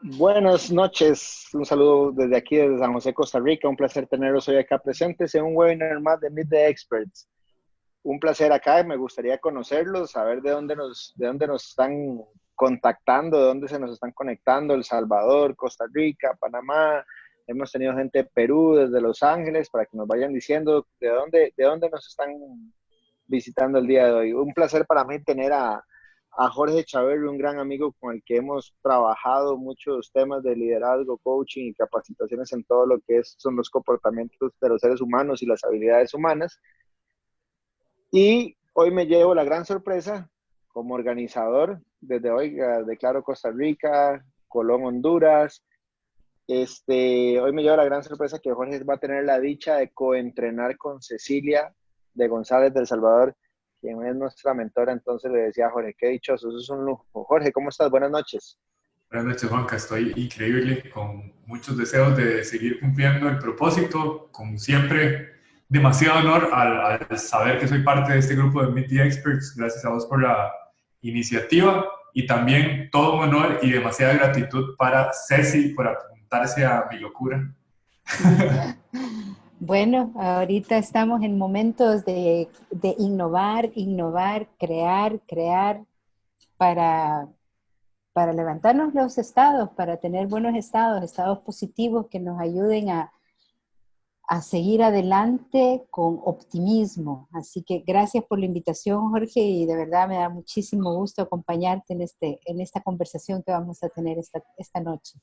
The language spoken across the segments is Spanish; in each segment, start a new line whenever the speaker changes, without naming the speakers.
Buenas noches, un saludo desde aquí, desde San José, Costa Rica. Un placer tenerlos hoy acá presentes en un webinar más de Meet the Experts. Un placer acá, me gustaría conocerlos, saber de dónde nos están contactando, de dónde se nos están conectando: El Salvador, Costa Rica, Panamá. Hemos tenido gente de Perú, desde Los Ángeles, para que nos vayan diciendo de dónde nos están visitando el día de hoy. Un placer para mí tener a Jorge Chaverri, un gran amigo con el que hemos trabajado muchos temas de liderazgo, coaching y capacitaciones en todo lo que son los comportamientos de los seres humanos y las habilidades humanas. Y hoy me llevo la gran sorpresa como organizador, desde hoy declaro Costa Rica, Colón, Honduras. Hoy me llevo la gran sorpresa que Jorge va a tener la dicha de coentrenar con Cecilia de González del Salvador, quien es nuestra mentora. Entonces le decía a Jorge, qué dichoso, eso es un lujo. Jorge, ¿cómo estás? Buenas noches.
Buenas noches, Juanca. Estoy increíble, con muchos deseos de seguir cumpliendo el propósito. Como siempre, demasiado honor al saber que soy parte de este grupo de Meet the Experts. Gracias a vos por la iniciativa y también todo un honor y demasiada gratitud para Ceci por apuntarse a mi locura.
Bueno, ahorita estamos en momentos de innovar, crear para, para levantarnos los estados, para tener buenos estados positivos que nos ayuden a seguir adelante con optimismo. Así que gracias por la invitación, Jorge, y de verdad me da muchísimo gusto acompañarte en esta conversación que vamos a tener esta noche.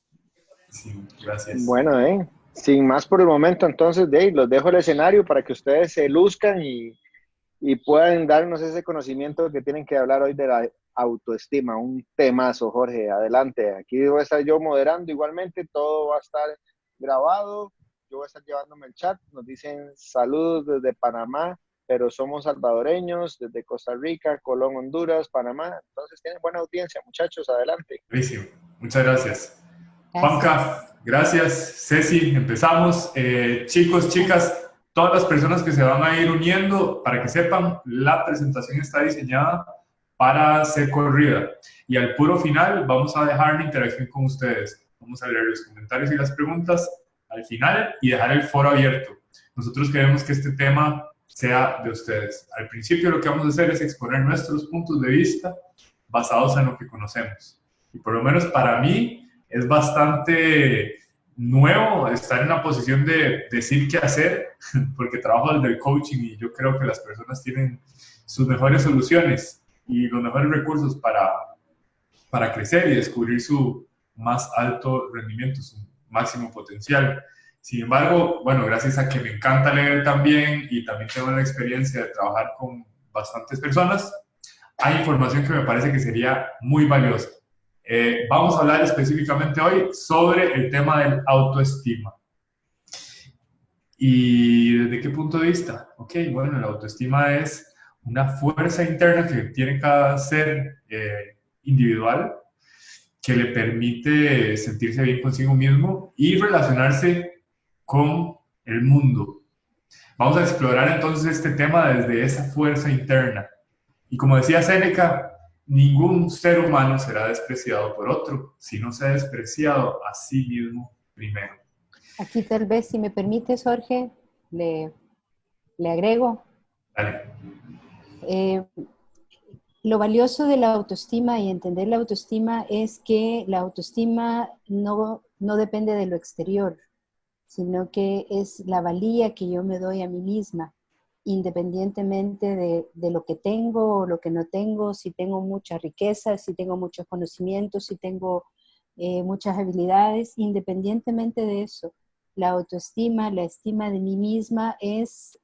Sí, gracias.
Bueno, sin más por el momento, entonces, los dejo el escenario para que ustedes se luzcan y puedan darnos ese conocimiento que tienen que hablar hoy de la autoestima. Un temazo, Jorge, adelante. Aquí voy a estar yo moderando igualmente, todo va a estar grabado, yo voy a estar llevándome el chat. Nos dicen saludos desde Panamá, pero somos salvadoreños, desde Costa Rica, Colón, Honduras, Panamá. Entonces tienen buena audiencia, muchachos, adelante.
Buenísimo. Muchas gracias.
Gracias.
Juanca, gracias. Ceci, empezamos. Chicos, chicas, todas las personas que se van a ir uniendo, para que sepan, la presentación está diseñada para ser corrida. Y al puro final vamos a dejar la interacción con ustedes. Vamos a leer los comentarios y las preguntas al final y dejar el foro abierto. Nosotros queremos que este tema sea de ustedes. Al principio lo que vamos a hacer es exponer nuestros puntos de vista basados en lo que conocemos. Y por lo menos para mí es bastante nuevo estar en una posición de decir qué hacer, porque trabajo desde el coaching y yo creo que las personas tienen sus mejores soluciones y los mejores recursos para crecer y descubrir su más alto rendimiento, su máximo potencial. Sin embargo, bueno, gracias a que me encanta leer también y también tengo la experiencia de trabajar con bastantes personas, hay información que me parece que sería muy valiosa. Vamos a hablar específicamente hoy sobre el tema del autoestima. ¿Y desde qué punto de vista? Ok, bueno, la autoestima es una fuerza interna que tiene cada ser individual que le permite sentirse bien consigo mismo y relacionarse con el mundo. Vamos a explorar entonces este tema desde esa fuerza interna. Y como decía Séneca, ningún ser humano será despreciado por otro, si no se ha despreciado a sí mismo primero.
Aquí tal vez, si me permites, Jorge, le agrego.
Dale.
Lo valioso de la autoestima y entender la autoestima es que la autoestima no depende de lo exterior, sino que es la valía que yo me doy a mí misma, independientemente de lo que tengo o lo que no tengo, si tengo mucha riqueza, si tengo muchos conocimientos, si tengo muchas habilidades, independientemente de eso. La autoestima, la estima de mí misma es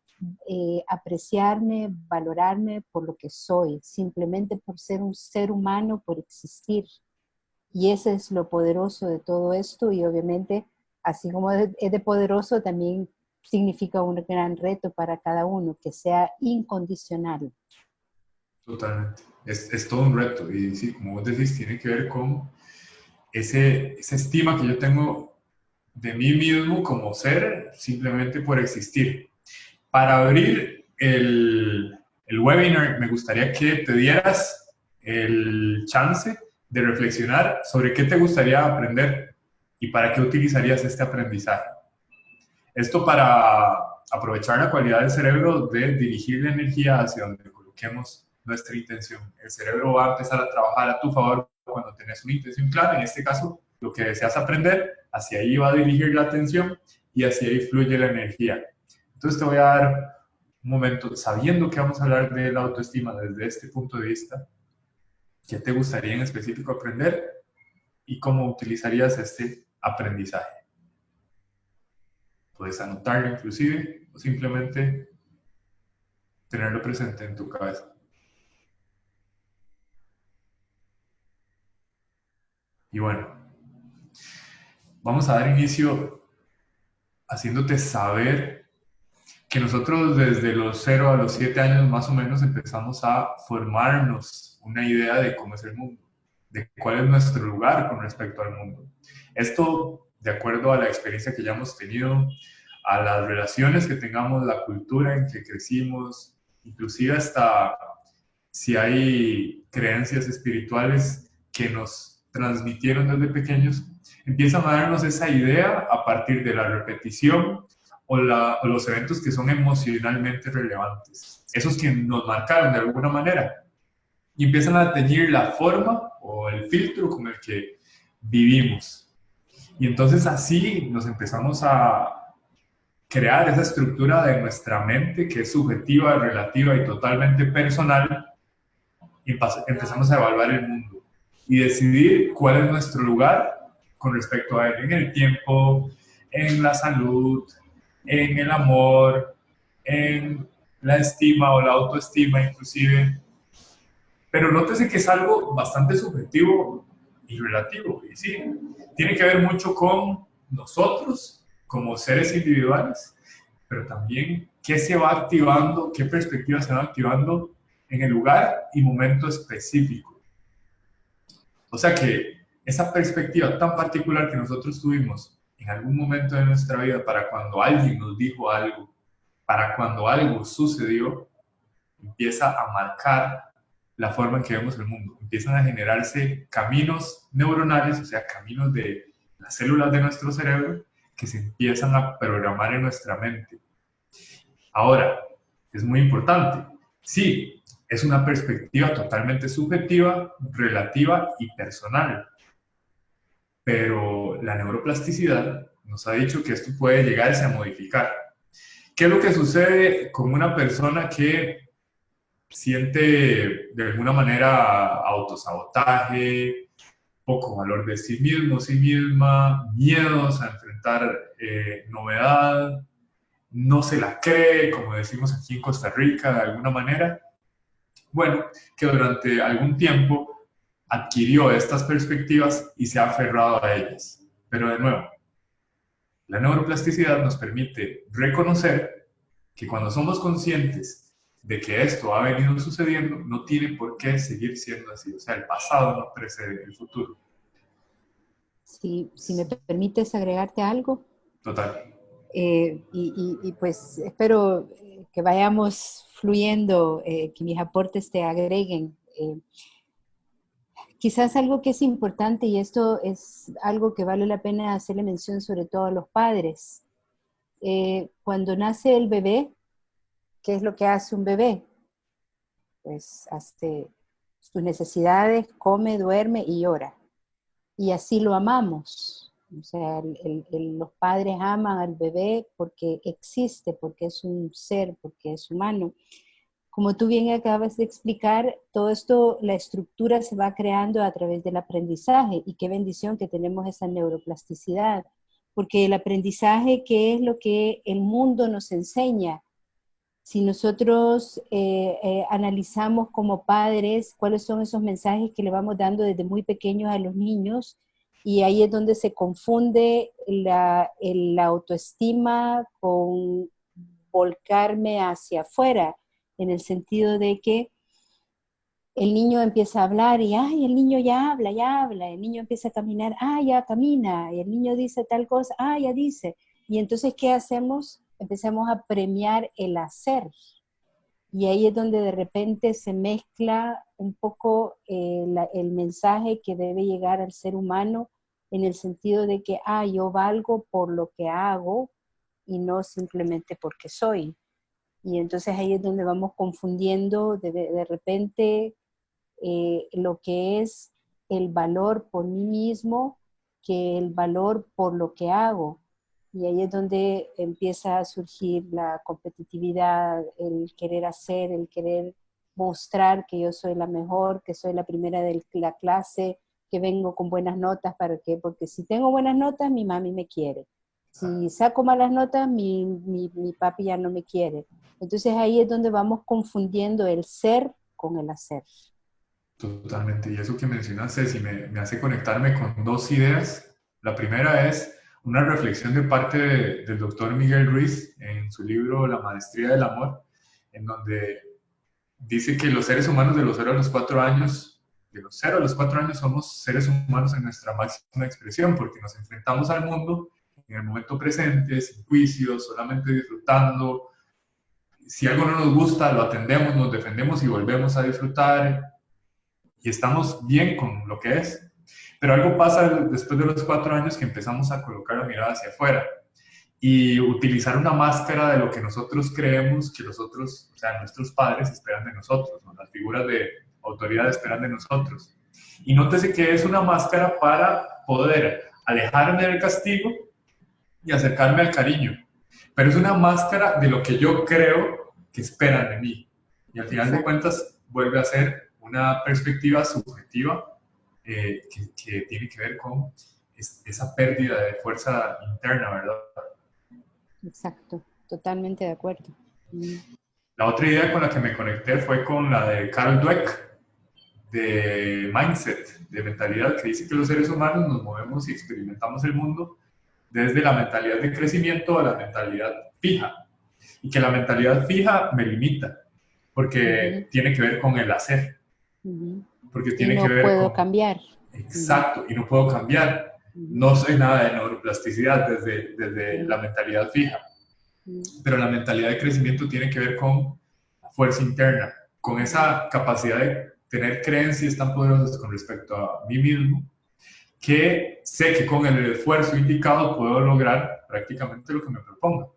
apreciarme, valorarme por lo que soy, simplemente por ser un ser humano, por existir. Y ese es lo poderoso de todo esto y obviamente, así como es de poderoso, también significa un gran reto para cada uno, que sea incondicional.
Totalmente. Es todo un reto y sí, como vos decís, tiene que ver con esa estima que yo tengo de mí mismo como ser simplemente por existir. Para abrir el webinar, me gustaría que te dieras el chance de reflexionar sobre qué te gustaría aprender y para qué utilizarías este aprendizaje. Esto para aprovechar la cualidad del cerebro de dirigir la energía hacia donde coloquemos nuestra intención. El cerebro va a empezar a trabajar a tu favor cuando tenés una intención clara, en este caso, lo que deseas aprender, hacia ahí va a dirigir la atención y hacia ahí fluye la energía. Entonces te voy a dar un momento, sabiendo que vamos a hablar de la autoestima desde este punto de vista, ¿qué te gustaría en específico aprender y cómo utilizarías este aprendizaje? Puedes anotarlo inclusive o simplemente tenerlo presente en tu cabeza. Y bueno, vamos a dar inicio haciéndote saber que nosotros desde los 0 a los 7 años más o menos empezamos a formarnos una idea de cómo es el mundo, de cuál es nuestro lugar con respecto al mundo. Esto de acuerdo a la experiencia que ya hemos tenido, a las relaciones que tengamos, la cultura en que crecimos, inclusive hasta si hay creencias espirituales que nos transmitieron desde pequeños, empiezan a darnos esa idea a partir de la repetición o los eventos que son emocionalmente relevantes, esos que nos marcaron de alguna manera, y empiezan a teñir la forma o el filtro con el que vivimos. Y entonces así nos empezamos a crear esa estructura de nuestra mente que es subjetiva, relativa y totalmente personal, y empezamos a evaluar el mundo y decidir cuál es nuestro lugar con respecto a él en el tiempo, en la salud, en el amor, en la estima o la autoestima inclusive. Pero nótese que es algo bastante subjetivo y relativo. Y sí, tiene que ver mucho con nosotros como seres individuales, pero también qué se va activando, qué perspectivas se van activando en el lugar y momento específico. O sea que esa perspectiva tan particular que nosotros tuvimos en algún momento de nuestra vida para cuando alguien nos dijo algo, para cuando algo sucedió, empieza a marcar la forma en que vemos el mundo. Empiezan a generarse caminos neuronales, o sea, caminos de las células de nuestro cerebro que se empiezan a programar en nuestra mente. Ahora, es muy importante. Sí, es una perspectiva totalmente subjetiva, relativa y personal. Pero la neuroplasticidad nos ha dicho que esto puede llegarse a modificar. ¿Qué es lo que sucede con una persona que siente de alguna manera autosabotaje, poco valor de sí mismo, sí misma, miedos a enfrentar novedad, no se la cree, como decimos aquí en Costa Rica, de alguna manera? Bueno, que durante algún tiempo adquirió estas perspectivas y se ha aferrado a ellas. Pero de nuevo, la neuroplasticidad nos permite reconocer que cuando somos conscientes de que esto ha venido sucediendo, no tiene por qué seguir siendo así. O sea, el pasado no precede el futuro.
Si me permites agregarte algo.
Total.
Y pues espero que vayamos fluyendo, que mis aportes te agreguen. Quizás algo que es importante, y esto es algo que vale la pena hacerle mención sobre todo a los padres. Cuando nace el bebé, ¿qué es lo que hace un bebé? Pues hace sus necesidades, come, duerme y llora. Y así lo amamos. O sea, los padres aman al bebé porque existe, porque es un ser, porque es humano. Como tú bien acabas de explicar, todo esto, la estructura se va creando a través del aprendizaje, y qué bendición que tenemos esa neuroplasticidad, porque el aprendizaje, ¿qué es lo que el mundo nos enseña? Si nosotros analizamos como padres cuáles son esos mensajes que le vamos dando desde muy pequeños a los niños, y ahí es donde se confunde la autoestima con volcarme hacia afuera, en el sentido de que el niño empieza a hablar y, ay, el niño ya habla, el niño empieza a caminar, ya camina, y el niño dice tal cosa, ya dice. Y entonces, ¿qué hacemos? Empezamos a premiar el hacer. Y ahí es donde de repente se mezcla un poco el mensaje que debe llegar al ser humano en el sentido de que, yo valgo por lo que hago y no simplemente porque soy. Y entonces ahí es donde vamos confundiendo de repente lo que es el valor por mí mismo que el valor por lo que hago. Y ahí es donde empieza a surgir la competitividad, el querer hacer, el querer mostrar que yo soy la mejor, que soy la primera de la clase, que vengo con buenas notas. ¿Para qué? Porque si tengo buenas notas, mi mami me quiere. Si saco malas notas, mi papi ya no me quiere. Entonces ahí es donde vamos confundiendo el ser con el hacer.
Totalmente. Y eso que mencionas, Ceci, me hace conectarme con dos ideas. La primera es una reflexión de parte del doctor Miguel Ruiz en su libro La Maestría del Amor, en donde dice que los seres humanos de los 0 a los 4 años, de los 0 a los 4 años somos seres humanos en nuestra máxima expresión, porque nos enfrentamos al mundo en el momento presente, sin juicios, solamente disfrutando. Si algo no nos gusta, lo atendemos, nos defendemos y volvemos a disfrutar y estamos bien con lo que es. Pero algo pasa después de los 4 años que empezamos a colocar la mirada hacia afuera y utilizar una máscara de lo que nosotros creemos que los otros, o sea, nuestros padres esperan de nosotros, ¿no? Las figuras de autoridad esperan de nosotros. Y nótese que es una máscara para poder alejarme del castigo y acercarme al cariño. Pero es una máscara de lo que yo creo que esperan de mí. Y al final de cuentas vuelve a ser una perspectiva subjetiva que tiene que ver con esa pérdida de fuerza interna, ¿verdad?
Exacto, totalmente de acuerdo.
La otra idea con la que me conecté fue con la de Carol Dweck, de mindset, de mentalidad, que dice que los seres humanos nos movemos y experimentamos el mundo desde la mentalidad de crecimiento a la mentalidad fija. Y que la mentalidad fija me limita, porque tiene que ver con el hacer. Porque tiene que ver
puedo
con...
cambiar.
Exacto, y no puedo cambiar. No soy nada de neuroplasticidad desde la mentalidad fija. Pero la mentalidad de crecimiento tiene que ver con fuerza interna, con esa capacidad de tener creencias tan poderosas con respecto a mí mismo, que sé que con el esfuerzo indicado puedo lograr prácticamente lo que me proponga.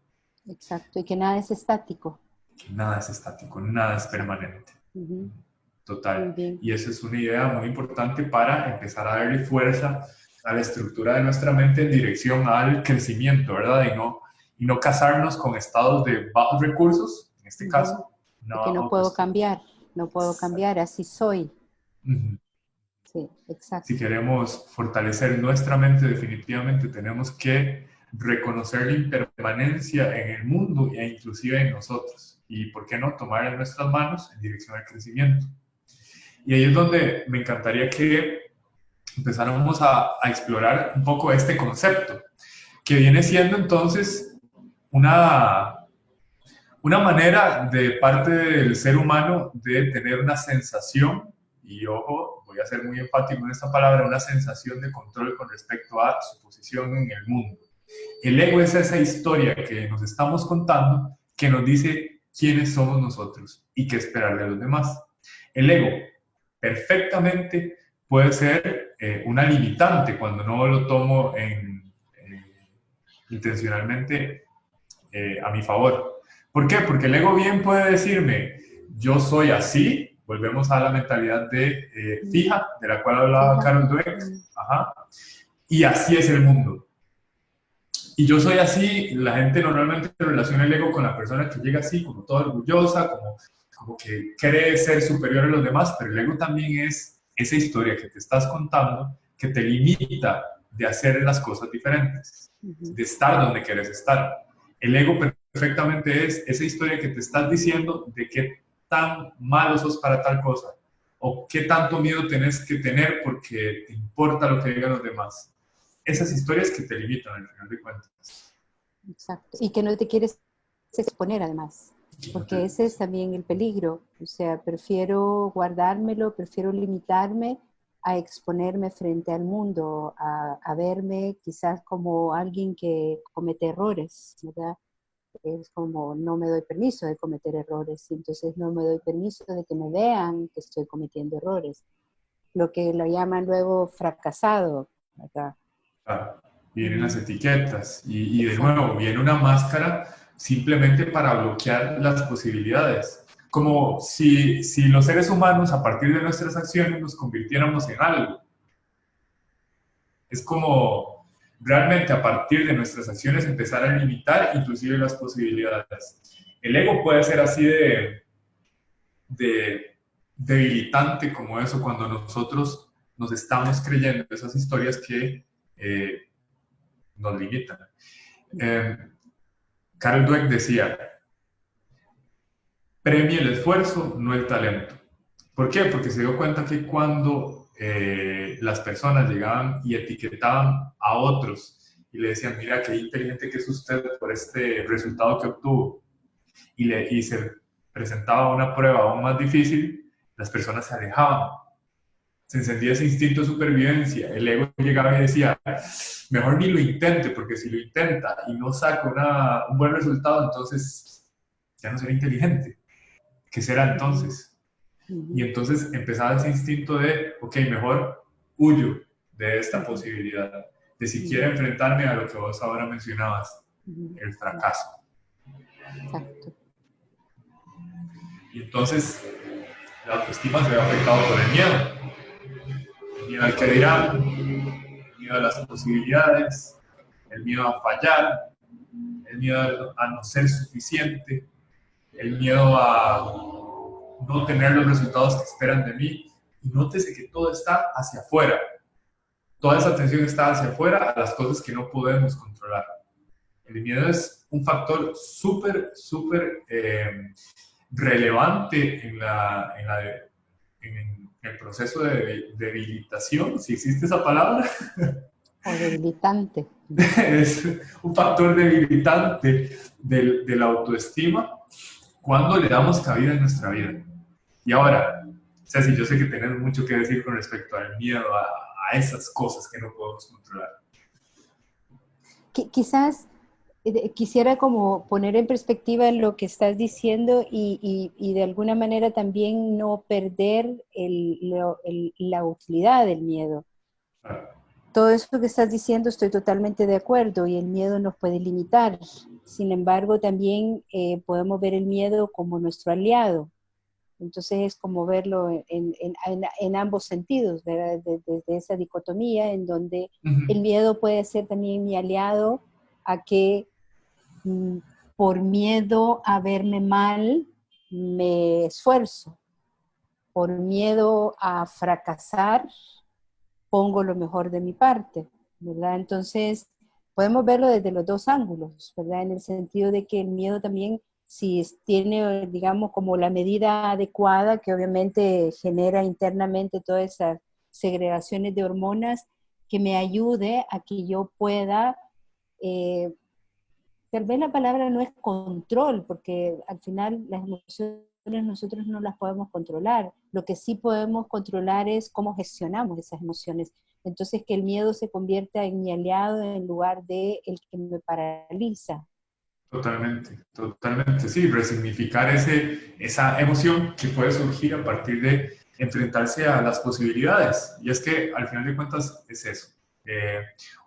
Exacto, y que nada es estático.
Que nada es estático, nada es permanente. Total. Y esa es una idea muy importante para empezar a darle fuerza a la estructura de nuestra mente en dirección al crecimiento, ¿verdad? Y no casarnos con estados de bajos recursos, en este caso.
Que no puedo cambiar, no puedo cambiar, así soy. Sí, exacto.
Si queremos fortalecer nuestra mente, definitivamente tenemos que reconocer la impermanencia en el mundo e inclusive en nosotros. Y, ¿por qué no?, tomar en nuestras manos en dirección al crecimiento. Y ahí es donde me encantaría que empezáramos a explorar un poco este concepto, que viene siendo entonces una manera de parte del ser humano de tener una sensación, y ojo, voy a ser muy enfático en esta palabra, una sensación de control con respecto a su posición en el mundo. El ego es esa historia que nos estamos contando que nos dice quiénes somos nosotros y qué esperar de los demás. El ego perfectamente puede ser una limitante cuando no lo tomo intencionalmente a mi favor. ¿Por qué? Porque el ego bien puede decirme, yo soy así, volvemos a la mentalidad de fija, de la cual hablaba Carol Dweck, y así es el mundo. Y yo soy así, la gente normalmente relaciona el ego con la persona que llega así, como toda orgullosa, como que cree ser superior a los demás, pero el ego también es esa historia que te estás contando, que te limita de hacer las cosas diferentes, de estar donde quieres estar. El ego perfectamente es esa historia que te estás diciendo de qué tan malo sos para tal cosa, o qué tanto miedo tenés que tener porque te importa lo que digan los demás. Esas historias que te limitan al final de cuentas.
Exacto, y que no te quieres exponer además, porque ese es también el peligro. O sea, prefiero guardármelo, prefiero limitarme a exponerme frente al mundo, a verme quizás como alguien que comete errores, ¿verdad? Es como no me doy permiso de cometer errores, entonces no me doy permiso de que me vean que estoy cometiendo errores. Lo que lo llaman luego fracasado acá.
Claro, vienen las etiquetas y de
Exacto.
nuevo viene una máscara simplemente para bloquear las posibilidades. Como si los seres humanos a partir de nuestras acciones nos convirtiéramos en algo. Es como realmente a partir de nuestras acciones empezar a limitar inclusive las posibilidades. El ego puede ser así de debilitante como eso cuando nosotros nos estamos creyendo esas historias que nos limitan. Carol Dweck decía, premie el esfuerzo, no el talento. ¿Por qué? Porque se dio cuenta que cuando las personas llegaban y etiquetaban a otros y le decían, mira, qué inteligente que es usted por este resultado que obtuvo, y se presentaba una prueba aún más difícil, las personas se alejaban. Se encendía ese instinto de supervivencia. El ego llegaba y decía, mejor ni lo intente, porque si lo intenta y no saca un buen resultado, entonces ya no será inteligente. ¿Qué será entonces? Y entonces empezaba ese instinto de, ok, mejor huyo de esta posibilidad, de siquiera enfrentarme a lo que vos ahora mencionabas, el fracaso.
Exacto.
Y entonces la autoestima se ve afectada por el miedo al que dirán, el miedo a las posibilidades, el miedo a fallar, el miedo a no ser suficiente, el miedo a no tener los resultados que esperan de mí. Y nótese que todo está hacia afuera. Toda esa atención está hacia afuera a las cosas que no podemos controlar. El miedo es un factor súper relevante en el proceso de debilitación, si existe esa palabra.
O debilitante.
Es un factor debilitante de la autoestima cuando le damos cabida en nuestra vida. Y ahora, Ceci, yo sé que tenés mucho que decir con respecto al miedo a esas cosas que no podemos controlar.
Quizás quisiera como poner en perspectiva lo que estás diciendo y de alguna manera también no perder la utilidad del miedo. Todo eso que estás diciendo estoy totalmente de acuerdo y el miedo nos puede limitar. Sin embargo, también podemos ver el miedo como nuestro aliado. Entonces es como verlo en ambos sentidos, ¿verdad? Desde esa dicotomía en donde el miedo puede ser también mi aliado a que por miedo a verme mal me esfuerzo, por miedo a fracasar pongo lo mejor de mi parte, ¿verdad? Entonces podemos verlo desde los dos ángulos, ¿verdad? En el sentido de que el miedo también, si tiene, digamos, como la medida adecuada, que obviamente genera internamente todas esas segregaciones de hormonas, que me ayude a que yo pueda, tal vez la palabra no es control, porque al final las emociones nosotros no las podemos controlar. Lo que sí podemos controlar es cómo gestionamos esas emociones. Entonces que el miedo se convierta en mi aliado en lugar de el que me paraliza.
Totalmente, totalmente, sí, resignificar esa emoción que puede surgir a partir de enfrentarse a las posibilidades. Y es que al final de cuentas es eso.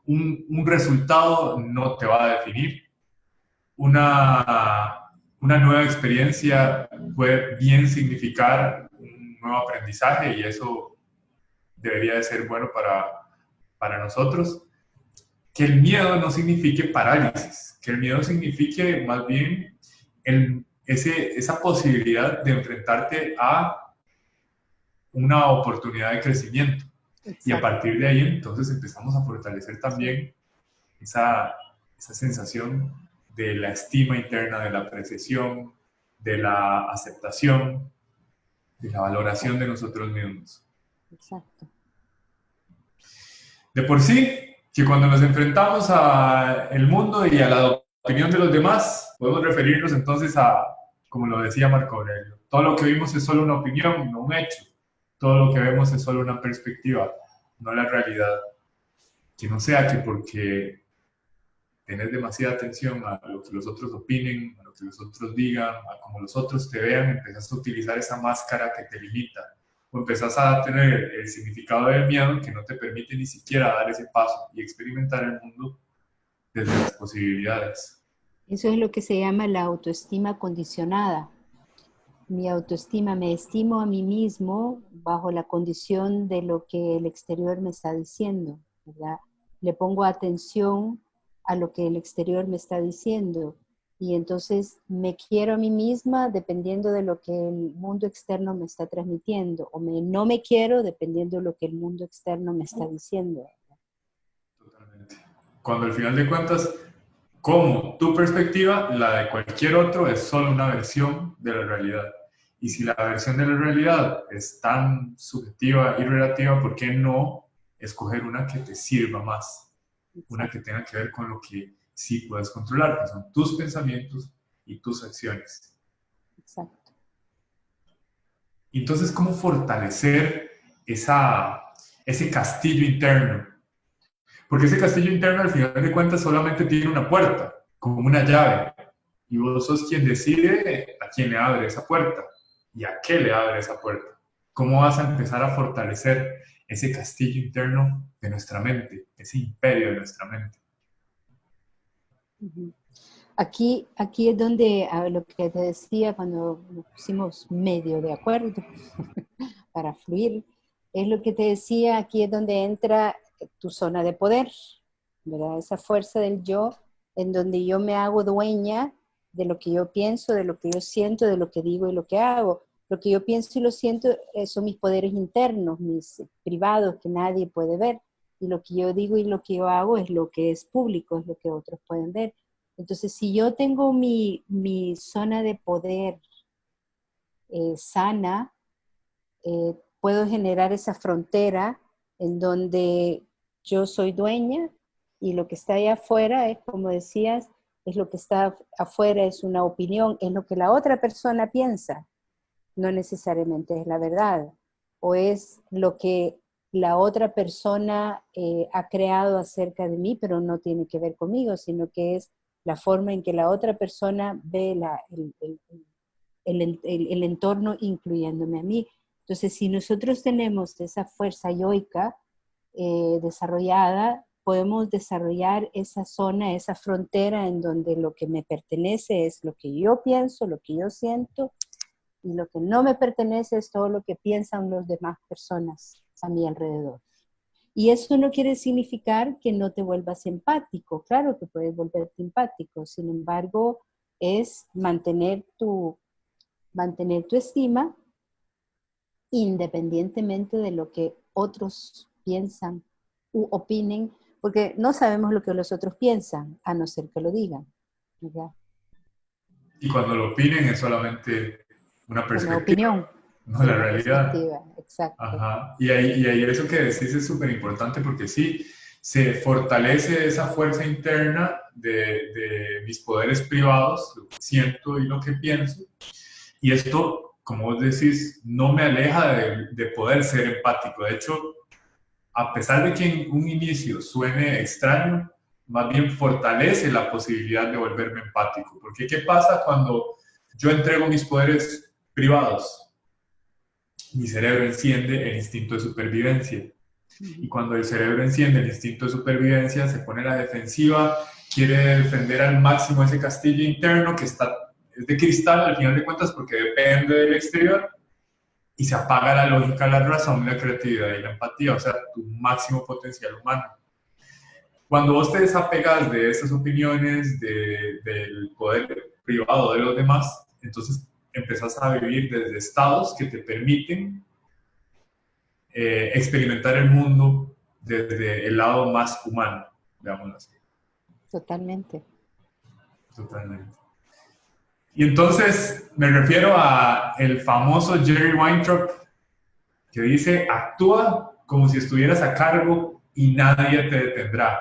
Un resultado no te va a definir. Una nueva experiencia puede bien significar un nuevo aprendizaje y eso debería de ser bueno para nosotros. Que el miedo no signifique parálisis, que el miedo signifique más bien esa posibilidad de enfrentarte a una oportunidad de crecimiento. Exacto. Y a partir de ahí entonces empezamos a fortalecer también esa sensación de la estima interna, de la apreciación, de la aceptación, de la valoración de nosotros mismos.
Exacto.
De por sí, que cuando nos enfrentamos al mundo y a la opinión de los demás, podemos referirnos entonces a, como lo decía Marco Aurelio, todo lo que vimos es solo una opinión, no un hecho. Todo lo que vemos es solo una perspectiva, no la realidad. Que no sea que porque tenés demasiada atención a lo que los otros opinen, a lo que los otros digan, a cómo los otros te vean, empezás a utilizar esa máscara que te limita, o empezás a tener el significado del miedo que no te permite ni siquiera dar ese paso y experimentar el mundo desde las posibilidades.
Eso es lo que se llama la autoestima condicionada. Mi autoestima, me estimo a mí mismo bajo la condición de lo que el exterior me está diciendo, ¿verdad? Le pongo atención a lo que el exterior me está diciendo y entonces me quiero a mí misma dependiendo de lo que el mundo externo me está transmitiendo, o no me quiero dependiendo de lo que el mundo externo me está diciendo.
Totalmente. Cuando al final de cuentas, como tu perspectiva, la de cualquier otro es solo una versión de la realidad. Y si la versión de la realidad es tan subjetiva y relativa, ¿por qué no escoger una que te sirva más? Una que tenga que ver con lo que sí puedes controlar, que son tus pensamientos y tus acciones.
Exacto.
Entonces, ¿cómo fortalecer ese castillo interno? Porque ese castillo interno, al final de cuentas, solamente tiene una puerta, como una llave. Y vos sos quien decide a quién le abre esa puerta y a qué le abre esa puerta. ¿Cómo vas a empezar a fortalecer ese castillo interno de nuestra mente, ese imperio de nuestra mente?
Aquí es donde lo que te decía cuando nos pusimos medio de acuerdo para fluir, es lo que te decía, aquí es donde entra tu zona de poder, ¿verdad? Esa fuerza del yo, en donde yo me hago dueña de lo que yo pienso, de lo que yo siento, de lo que digo y lo que hago. Lo que yo pienso y lo siento son mis poderes internos, mis privados que nadie puede ver. Y lo que yo digo y lo que yo hago es lo que es público, es lo que otros pueden ver. Entonces, si yo tengo mi zona de poder sana, puedo generar esa frontera en donde yo soy dueña y lo que está allá afuera es, como decías, es lo que está afuera, es una opinión, es lo que la otra persona piensa, no necesariamente es la verdad, o es lo que la otra persona ha creado acerca de mí, pero no tiene que ver conmigo, sino que es la forma en que la otra persona ve el entorno, incluyéndome a mí. Entonces, si nosotros tenemos esa fuerza yoica desarrollada, podemos desarrollar esa zona, esa frontera en donde lo que me pertenece es lo que yo pienso, lo que yo siento, y lo que no me pertenece es todo lo que piensan las demás personas a mi alrededor. Y eso no quiere significar que no te vuelvas empático. Claro que puedes volverte empático. Sin embargo, es mantener tu estima independientemente de lo que otros piensan u opinen, porque no sabemos lo que los otros piensan, a no ser que lo digan, ¿verdad?
Y cuando lo opinen es solamente una perspectiva,
opinión,
no la realidad.
Exacto.
Ajá. Y ahí eso que decís es súper importante porque sí, se fortalece esa fuerza interna de mis poderes privados, lo que siento y lo que pienso. Y esto, como vos decís, no me aleja de poder ser empático. De hecho, a pesar de que en un inicio suene extraño, más bien fortalece la posibilidad de volverme empático. Porque ¿qué pasa cuando yo entrego mis poderes privados? Mi cerebro enciende el instinto de supervivencia. Y cuando el cerebro enciende el instinto de supervivencia, se pone a la defensiva, quiere defender al máximo ese castillo interno que es de cristal al final de cuentas porque depende del exterior, y se apaga la lógica, la razón, la creatividad y la empatía, o sea, tu máximo potencial humano. Cuando vos te desapegas de esas opiniones, del poder privado de los demás, entonces empezás a vivir desde estados que te permiten experimentar el mundo desde el lado más humano, digámoslo así.
Totalmente.
Totalmente. Y entonces me refiero a el famoso Jerry Weintraub que dice, actúa como si estuvieras a cargo y nadie te detendrá.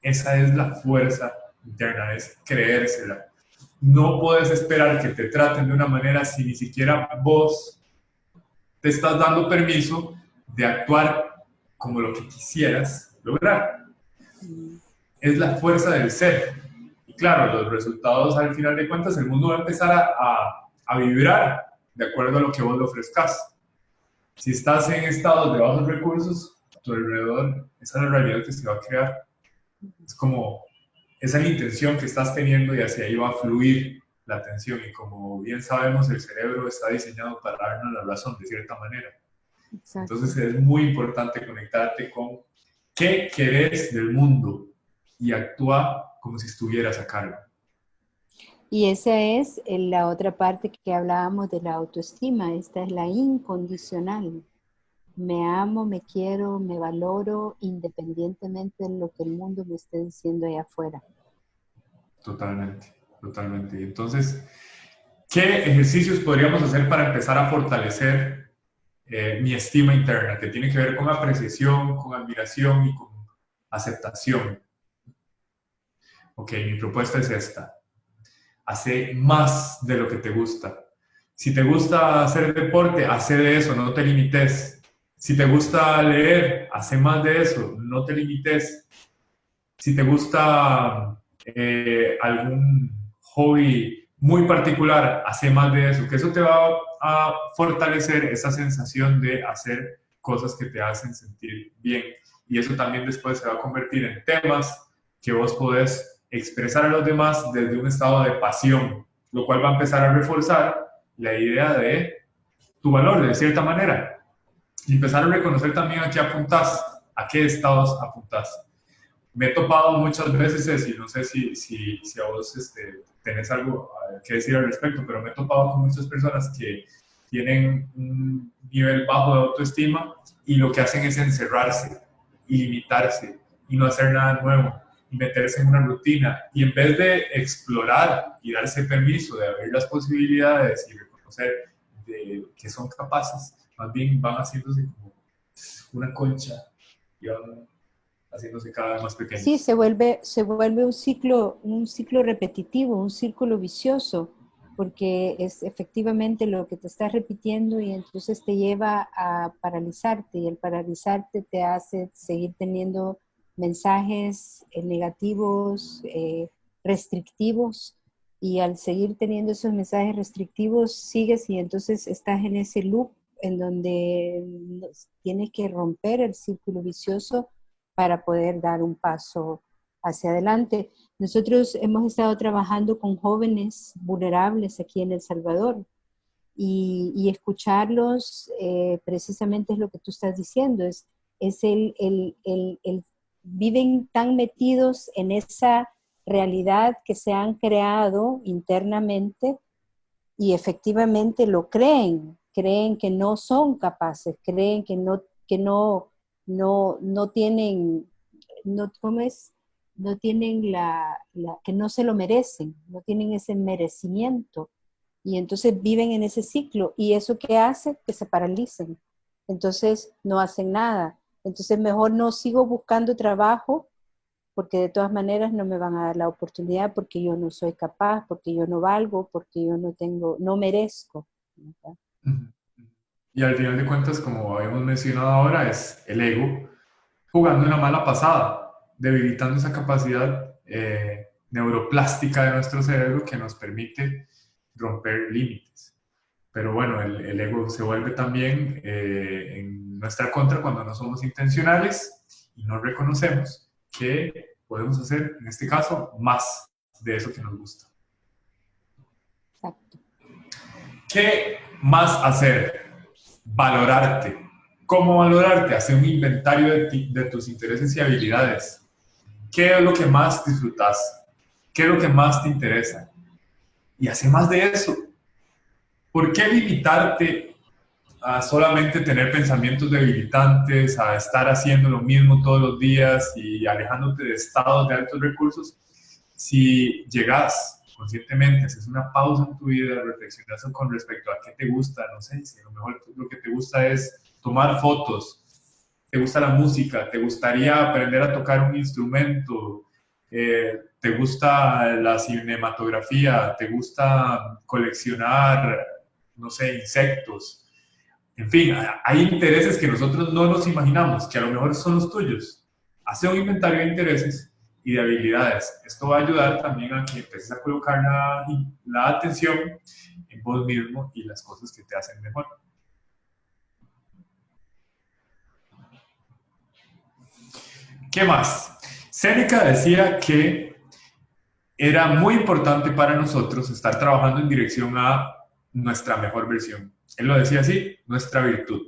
Esa es la fuerza interna, es creérsela. No puedes esperar que te traten de una manera si ni siquiera vos te estás dando permiso de actuar como lo que quisieras lograr. es la fuerza del ser. Y claro, los resultados al final de cuentas, el mundo va a empezar a vibrar de acuerdo a lo que vos le ofrezcas. Si estás en estados de bajos recursos, a tu alrededor, esa es la realidad que se va a crear. Es como, esa es la intención que estás teniendo y hacia ahí va a fluir la atención. Y como bien sabemos, el cerebro está diseñado para darnos la razón de cierta manera. Exacto. Entonces es muy importante conectarte con qué querés del mundo y actúa como si estuvieras a cargo.
Y esa es la otra parte que hablábamos de la autoestima. Esta es la incondicional. Me amo, me quiero, me valoro independientemente de lo que el mundo me esté diciendo allá afuera.
Totalmente, totalmente. Entonces, ¿qué ejercicios podríamos hacer para empezar a fortalecer mi estima interna? Que tiene que ver con apreciación, con admiración y con aceptación. Ok, mi propuesta es esta. Hace más de lo que te gusta. Si te gusta hacer deporte, hace de eso, no te limites. Si te gusta leer, hace más de eso, no te limites. Si te gusta algún hobby muy particular, hace más de eso, que eso te va a fortalecer esa sensación de hacer cosas que te hacen sentir bien. Y eso también después se va a convertir en temas que vos podés expresar a los demás desde un estado de pasión, lo cual va a empezar a reforzar la idea de tu valor, de cierta manera. Y empezar a reconocer también a qué apuntás, a qué estados apuntás. Me he topado muchas veces, Ceci, no sé si a vos tenés algo que decir al respecto, pero me he topado con muchas personas que tienen un nivel bajo de autoestima y lo que hacen es encerrarse y limitarse y no hacer nada nuevo y meterse en una rutina. Y en vez de explorar y darse permiso de abrir las posibilidades y reconocer de que son capaces, más bien van haciéndose como una concha y van haciéndose cada vez más pequeños.
Sí, se vuelve un ciclo repetitivo, un círculo vicioso, porque es efectivamente lo que te estás repitiendo y entonces te lleva a paralizarte, y el paralizarte te hace seguir teniendo mensajes negativos, restrictivos, y al seguir teniendo esos mensajes restrictivos sigues y entonces estás en ese loop en donde tienes que romper el círculo vicioso para poder dar un paso hacia adelante. Nosotros hemos estado trabajando con jóvenes vulnerables aquí en El Salvador y escucharlos precisamente es lo que tú estás diciendo, viven tan metidos en esa realidad que se han creado internamente y efectivamente lo creen que no son capaces, creen que no tienen, no tienen que no se lo merecen, no tienen ese merecimiento. Y entonces viven en ese ciclo. ¿Y eso qué hace? Que se paralicen. Entonces no hacen nada. Entonces mejor no sigo buscando trabajo porque de todas maneras no me van a dar la oportunidad porque yo no soy capaz, porque yo no valgo, porque yo no merezco. ¿Verdad?
Y al final de cuentas, como habíamos mencionado ahora, es el ego jugando una mala pasada, debilitando esa capacidad neuroplástica de nuestro cerebro que nos permite romper límites. Pero bueno, el ego se vuelve también en nuestra contra cuando no somos intencionales y no reconocemos que podemos hacer, en este caso, más de eso que nos gusta.
Exacto.
¿Qué más hacer? Valorarte. ¿Cómo valorarte? Hacer un inventario de tus intereses y habilidades. ¿Qué es lo que más disfrutas? ¿Qué es lo que más te interesa? Y hacer más de eso. ¿Por qué limitarte a solamente tener pensamientos debilitantes, a estar haciendo lo mismo todos los días y alejándote de estados de altos recursos? Si llegas conscientemente, haces una pausa en tu vida, reflexionas con respecto a qué te gusta, no sé, si a lo mejor lo que te gusta es tomar fotos, te gusta la música, te gustaría aprender a tocar un instrumento, te gusta la cinematografía, te gusta coleccionar, no sé, insectos. En fin, hay intereses que nosotros no nos imaginamos, que a lo mejor son los tuyos. Hace un inventario de intereses y de habilidades. Esto va a ayudar también a que empieces a colocar la atención en vos mismo y las cosas que te hacen mejor. ¿Qué más? Séneca decía que era muy importante para nosotros estar trabajando en dirección a nuestra mejor versión. Él lo decía así, nuestra virtud.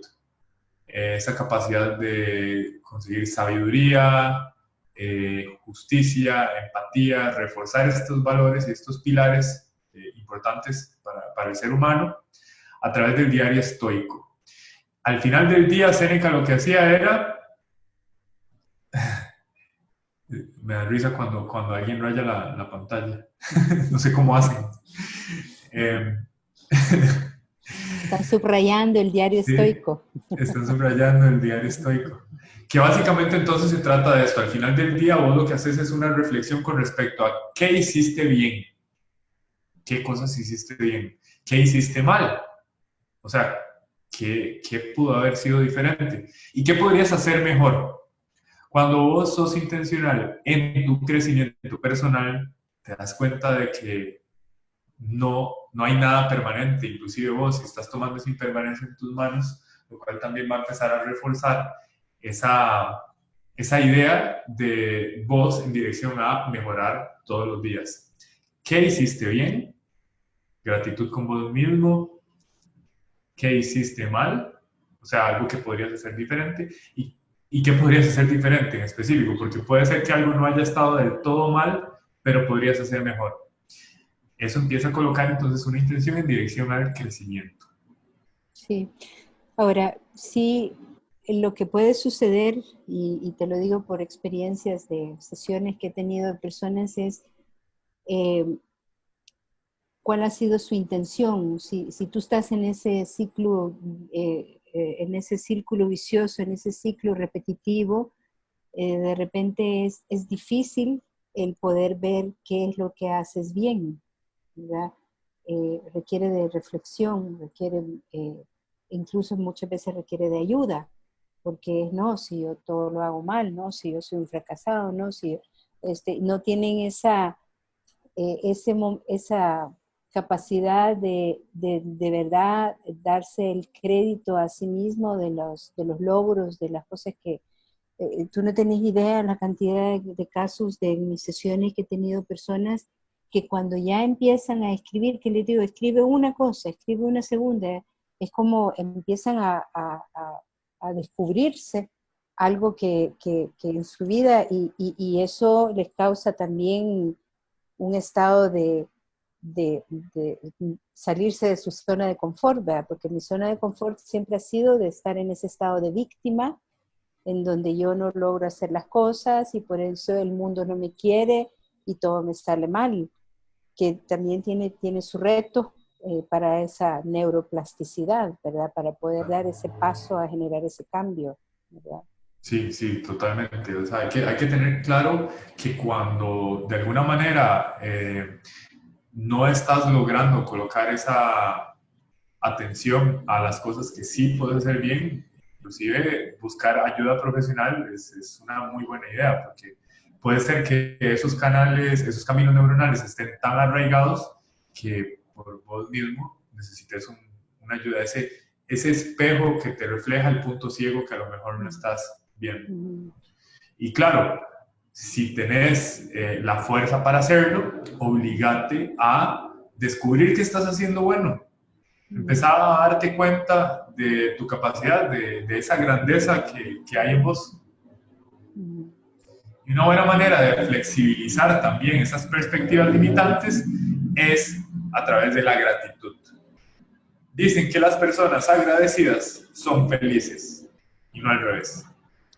Esa capacidad de conseguir sabiduría, justicia, empatía, reforzar estos valores y estos pilares importantes para el ser humano a través del diario estoico. Al final del día, Séneca lo que hacía era... Me da risa cuando alguien raya la pantalla. No sé cómo hacen.
Están subrayando el diario estoico.
Están subrayando el diario estoico. Que básicamente entonces se trata de esto. Al final del día vos lo que haces es una reflexión con respecto a qué hiciste bien, qué cosas hiciste bien, qué hiciste mal. O sea, qué pudo haber sido diferente y qué podrías hacer mejor. Cuando vos sos intencional en tu crecimiento personal, te das cuenta de que no hay nada permanente. Inclusive vos, si estás tomando esa impermanencia en tus manos, lo cual también va a empezar a reforzar esa idea de vos en dirección a mejorar todos los días. ¿Qué hiciste bien? Gratitud con vos mismo. ¿Qué hiciste mal? O sea, algo que podrías hacer diferente. ¿Y qué podrías hacer diferente en específico? Porque puede ser que algo no haya estado del todo mal, pero podrías hacer mejor. Eso empieza a colocar entonces una intención en dirección al crecimiento.
Sí. Ahora, sí, lo que puede suceder, y te lo digo por experiencias de sesiones que he tenido de personas, es cuál ha sido su intención. Si tú estás en ese ciclo, en ese círculo vicioso, en ese ciclo repetitivo, de repente es difícil el poder ver qué es lo que haces bien, ¿verdad? Requiere de reflexión, requiere, incluso muchas veces requiere de ayuda, porque no, si yo todo lo hago mal, no, si yo soy un fracasado, no, si no tienen esa capacidad de verdad darse el crédito a sí mismo de los logros, de las cosas que tú no tenés idea la cantidad de casos de mis sesiones que he tenido personas que cuando ya empiezan a escribir, que les digo, escribe una cosa, escribe una segunda, es como empiezan a descubrirse algo que en su vida, y eso les causa también un estado de salirse de su zona de confort, ¿verdad? Porque mi zona de confort siempre ha sido de estar en ese estado de víctima, en donde yo no logro hacer las cosas y por eso el mundo no me quiere y todo me sale mal, que también tiene su reto para esa neuroplasticidad, ¿verdad? Para poder dar ese paso a generar ese cambio, ¿verdad?
Sí, sí, totalmente. O sea, hay que tener claro que cuando de alguna manera no estás logrando colocar esa atención a las cosas que sí puedes hacer bien, inclusive buscar ayuda profesional es una muy buena idea, porque puede ser que esos canales, esos caminos neuronales estén tan arraigados que por vos mismo necesites una ayuda, ese espejo que te refleja el punto ciego que a lo mejor no estás viendo. Y claro, si tenés la fuerza para hacerlo, obligate a descubrir qué estás haciendo bueno. Empezar a darte cuenta de tu capacidad, de esa grandeza que hay en vos. Y una buena manera de flexibilizar también esas perspectivas limitantes es a través de la gratitud. Dicen que las personas agradecidas son felices y no al revés.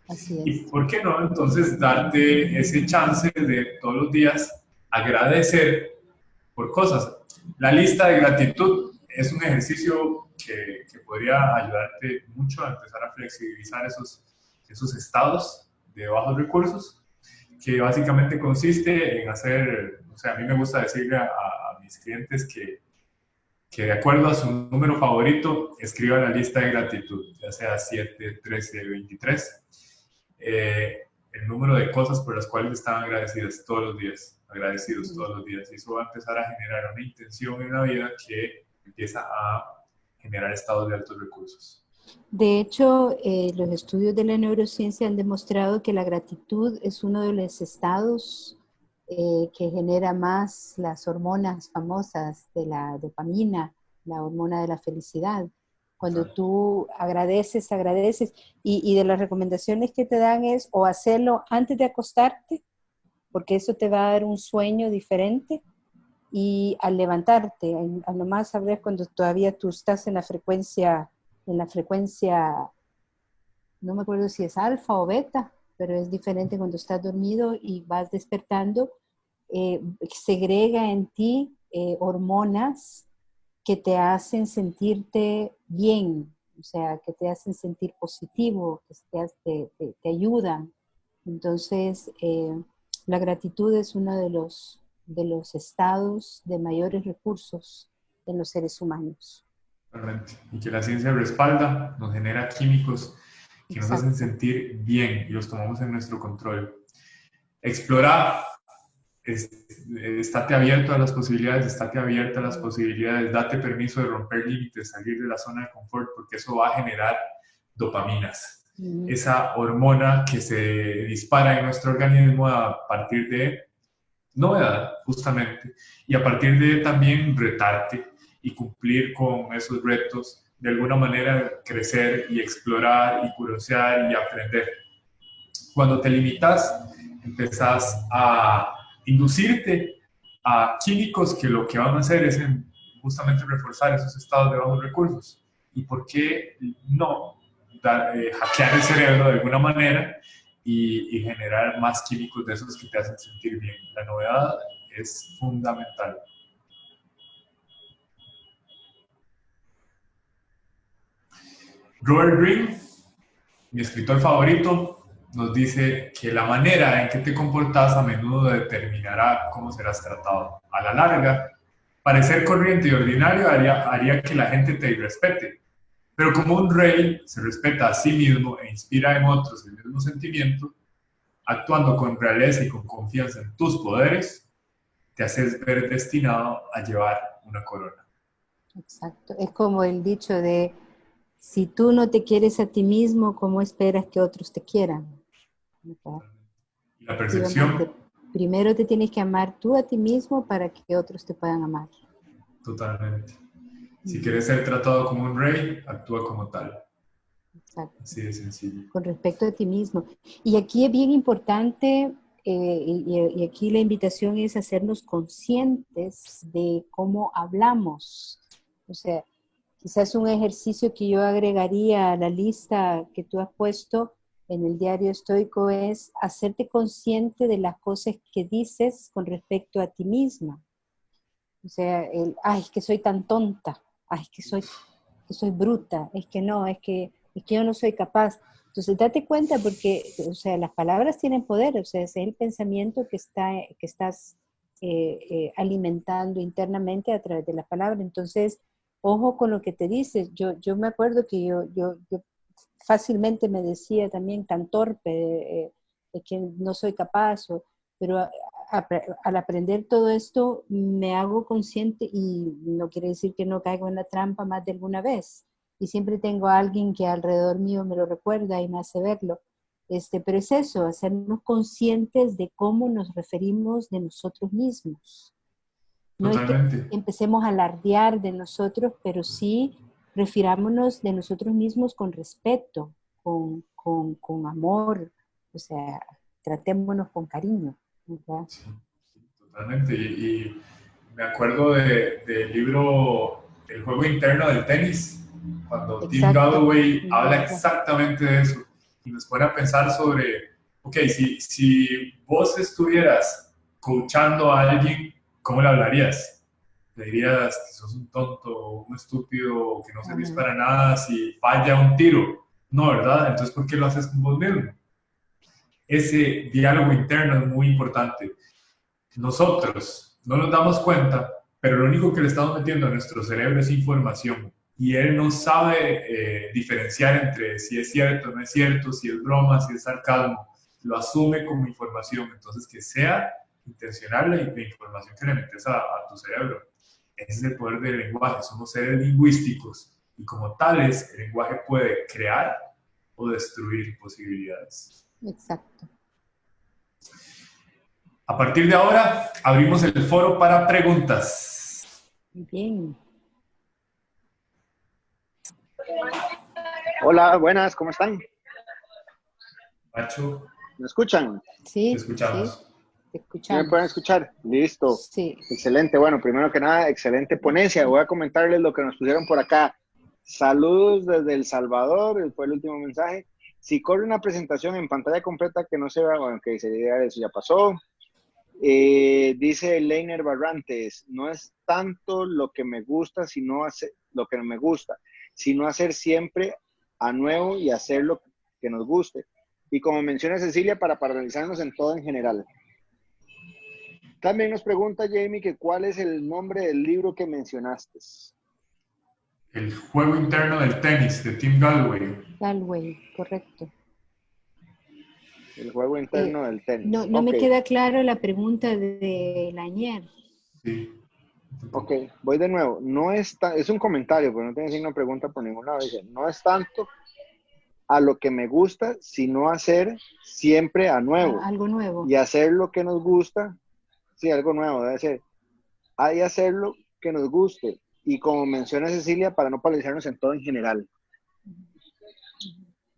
Así es.
¿Y por qué no? Entonces, darte ese chance de todos los días agradecer por cosas. La lista de gratitud es un ejercicio que podría ayudarte mucho a empezar a flexibilizar esos estados de bajos recursos, que básicamente consiste en hacer, o sea, a mí me gusta decirle a mis clientes que de acuerdo a su número favorito, escriban la lista de gratitud, ya sea 7, 13, 23. el número de cosas por las cuales están agradecidos todos los días, y eso va a empezar a generar una intención en la vida que empieza a generar estados de altos recursos.
De hecho, los estudios de la neurociencia han demostrado que la gratitud es uno de los estados que genera más las hormonas famosas de la dopamina, la hormona de la felicidad. Cuando tú agradeces, y de las recomendaciones que te dan es o hacerlo antes de acostarte, porque eso te va a dar un sueño diferente, y al levantarte, a lo más saber cuando todavía tú estás en la frecuencia, no me acuerdo si es alfa o beta, pero es diferente cuando estás dormido y vas despertando, segrega en ti hormonas que te hacen sentirte bien, o sea, que te hacen sentir positivo, que te ayudan. Entonces, la gratitud es uno de los estados de mayores recursos en los seres humanos.
Realmente. Y que la ciencia respalda, nos genera químicos que nos hacen sentir bien y los tomamos en nuestro control. Explorar, estate abierto a las posibilidades, date permiso de romper límites, salir de la zona de confort, porque eso va a generar dopaminas. Esa hormona que se dispara en nuestro organismo a partir de novedad, justamente, y a partir de también retarte y cumplir con esos retos, de alguna manera crecer y explorar y curiosear y aprender. Cuando te limitas, empezás a inducirte a químicos que lo que van a hacer es justamente reforzar esos estados de bajos recursos. ¿Y por qué no hackear el cerebro de alguna manera y generar más químicos de esos que te hacen sentir bien? La novedad es fundamental. Robert Greene, mi escritor favorito, nos dice que la manera en que te comportas a menudo determinará cómo serás tratado. A la larga, parecer corriente y ordinario haría que la gente te irrespete. Pero como un rey se respeta a sí mismo e inspira en otros el mismo sentimiento, actuando con realeza y con confianza en tus poderes, te haces ver destinado a llevar una corona.
Exacto. Es como el dicho de: si tú no te quieres a ti mismo, ¿cómo esperas que otros te quieran?
Y la percepción.
Primero te tienes que amar tú a ti mismo para que otros te puedan amar.
Totalmente. Si quieres ser tratado como un rey, actúa como tal.
Exacto.
Así de sencillo.
Con respecto a ti mismo. Y aquí es bien importante, y aquí la invitación es hacernos conscientes de cómo hablamos. O sea, quizás un ejercicio que yo agregaría a la lista que tú has puesto en el diario estoico es hacerte consciente de las cosas que dices con respecto a ti misma. O sea, ay, es que soy tan tonta, ay, es que soy bruta, es que yo no soy capaz. Entonces, date cuenta porque, o sea, las palabras tienen poder, o sea, es el pensamiento que estás alimentando internamente a través de las palabras. Entonces, ojo con lo que te dices. Yo me acuerdo que yo fácilmente me decía también tan torpe, que no soy capaz, pero al aprender todo esto me hago consciente, y no quiere decir que no caigo en la trampa más de alguna vez. Y siempre tengo a alguien que alrededor mío me lo recuerda y me hace verlo. Pero es eso, hacernos conscientes de cómo nos referimos de nosotros mismos. No es que empecemos a alardear de nosotros, pero sí refirámonos de nosotros mismos con respeto, con amor, o sea, tratémonos con cariño, ¿verdad?
Sí, totalmente. Y me acuerdo del libro El juego interno del tenis, cuando Tim Galloway habla exactamente de eso y nos pone a pensar sobre, ok, si vos estuvieras coachando a alguien, ¿cómo le hablarías? ¿Le dirías que sos un tonto, un estúpido, que no servís para nada si falla un tiro? No, ¿verdad? Entonces, ¿por qué lo haces con vos mismo? Ese diálogo interno es muy importante. Nosotros no nos damos cuenta, pero lo único que le estamos metiendo a nuestro cerebro es información. Y él no sabe diferenciar entre si es cierto o no es cierto, si es broma, si es sarcasmo. lo asume como información. Entonces, que sea intencional la información que le metes a tu cerebro. Ese es el poder del lenguaje. Somos seres lingüísticos y como tales, el lenguaje puede crear o destruir posibilidades.
Exacto.
A partir de ahora, abrimos el foro para preguntas.
Bien.
Hola, buenas, ¿cómo están?
Macho,
¿Me escuchan?
Sí,
te escuchamos.
sí, te
¿Sí
escuchamos.
me pueden escuchar? Listo.
Sí.
Excelente. Bueno, primero que nada, excelente ponencia. Voy a comentarles lo que nos pusieron por acá. Saludos desde El Salvador, fue el último mensaje. Si corre una presentación en pantalla completa que no se vea, bueno, que sería eso, ya pasó. Dice Leiner Barrantes, no es tanto lo que me gusta, sino hacer lo que no me gusta, sino hacer siempre a nuevo y hacer lo que nos guste. Y como menciona Cecilia, para paralizarnos en todo en general. También nos pregunta Jamie que cuál es el nombre del libro que mencionaste.
El juego interno del tenis de Tim Gallwey.
Galway, correcto.
El juego interno del tenis.
No me
Ok,
queda claro la pregunta de Lanier.
Sí.
ok, voy de nuevo. No es un comentario, pero no tiene signo de pregunta por ningún lado. Dice, no es tanto a lo que me gusta, sino hacer siempre a nuevo.
Algo nuevo.
Y hacer lo que nos gusta, sí, algo nuevo, debe ser. Hay hacer lo que nos guste. Y como menciona Cecilia, para no paralizarnos en todo en general.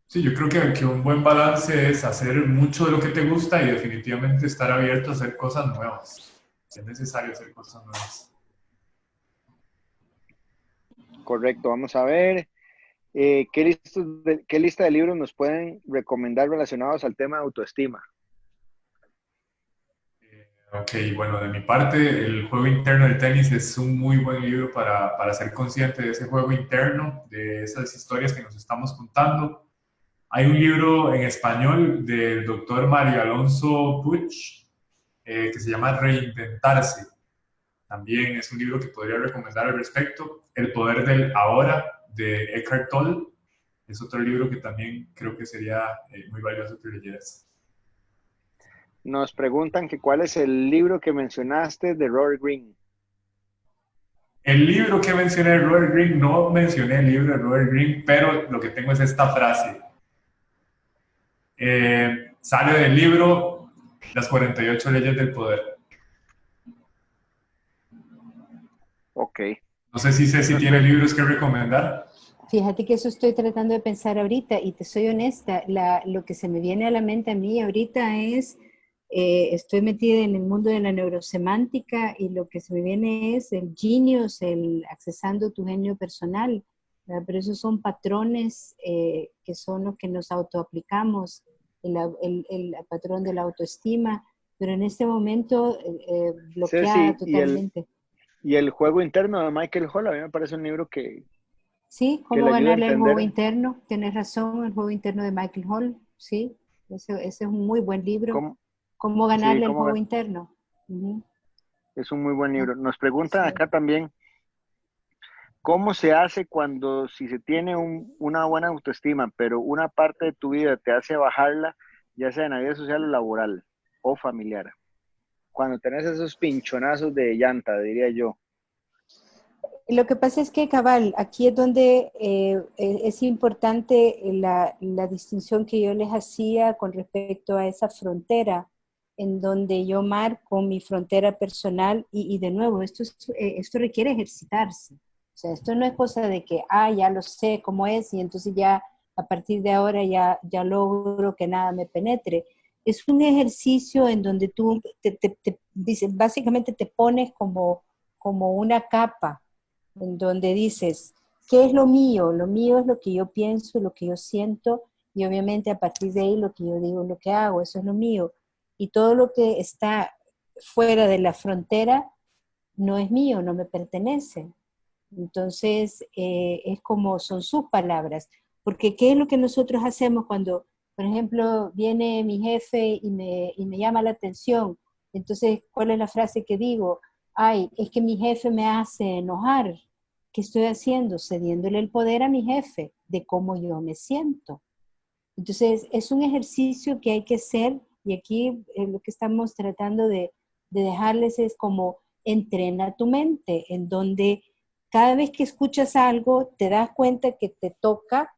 Sí, yo creo que un buen balance es hacer mucho de lo que te gusta y definitivamente estar abierto a hacer cosas nuevas. Es necesario hacer cosas nuevas.
Correcto, vamos a ver. ¿Qué lista de libros nos pueden recomendar relacionados al tema de autoestima?
Ok, bueno, de mi parte, el juego interno del tenis es un muy buen libro para ser consciente de ese juego interno, de esas historias que nos estamos contando. Hay un libro en español del doctor Mario Alonso Puig que se llama Reinventarse. También es un libro que podría recomendar al respecto. El poder del ahora, de Eckhart Tolle, es otro libro que también creo que sería muy valioso que leyeras.
Nos preguntan que cuál es el libro que mencionaste de Robert Greene.
El libro que mencioné de Robert Greene, no mencioné el libro de Robert Greene, pero lo que tengo es esta frase. Sale del libro Las 48 leyes del poder.
Ok.
No sé si Ceci tiene libros que recomendar.
Fíjate que eso estoy tratando de pensar ahorita y te soy honesta, lo que se me viene a la mente a mí ahorita es, estoy metida en el mundo de la neurosemántica y lo que se me viene es el genius, el accesando tu genio personal, ¿verdad? Pero esos son patrones que son los que nos autoaplicamos, el patrón de la autoestima, pero en este momento bloqueada
Ceci,
totalmente.
y el juego interno de Michael Hall, a mí me parece un libro que
Sí,
le
cómo
ayuda a
ganarle el juego
entender
interno. Tienes razón, el juego interno de Michael Hall. Sí, ese es un muy buen libro.
cómo,
Cómo
sí,
ganarle el juego interno. Ujú.
es un muy buen
Ah,
libro. Nos preguntan
sí.
acá también, ¿cómo se hace si se tiene una buena autoestima, pero una parte de tu vida te hace bajarla, ya sea en la vida social o laboral o familiar? Cuando tenés esos pinchonazos de llanta, diría yo.
Lo que pasa es que, cabal, aquí es donde es importante la distinción que yo les hacía con respecto a esa frontera, en donde yo marco mi frontera personal y de nuevo, esto requiere ejercitarse. O sea, esto no es cosa de que, ya lo sé cómo es y entonces ya a partir de ahora ya logro que nada me penetre. Es un ejercicio en donde tú básicamente te pones como una capa en donde dices, ¿qué es lo mío? Lo mío es lo que yo pienso, lo que yo siento, y obviamente a partir de ahí lo que yo digo, lo que hago, eso es lo mío. Y todo lo que está fuera de la frontera no es mío, no me pertenece. Entonces, es como son sus palabras. Porque ¿qué es lo que nosotros hacemos cuando, por ejemplo, viene mi jefe y me llama la atención? Entonces, ¿cuál es la frase que digo? Ay, es que mi jefe me hace enojar. ¿Qué estoy haciendo? Cediéndole el poder a mi jefe de cómo yo me siento. Entonces, es un ejercicio que hay que hacer y aquí lo que estamos tratando de dejarles es como entrena tu mente, en donde cada vez que escuchas algo, te das cuenta que te toca,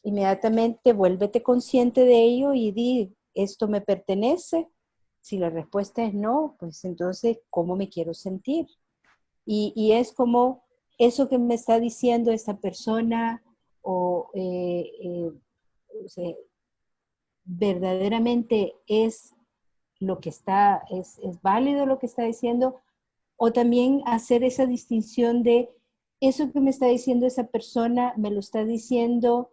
inmediatamente vuélvete consciente de ello y di, ¿esto me pertenece? Si la respuesta es no, pues entonces, ¿cómo me quiero sentir? Y es como eso que me está diciendo esta persona o sea, verdaderamente es lo que está, es válido lo que está diciendo, o también hacer esa distinción de eso que me está diciendo esa persona, me lo está diciendo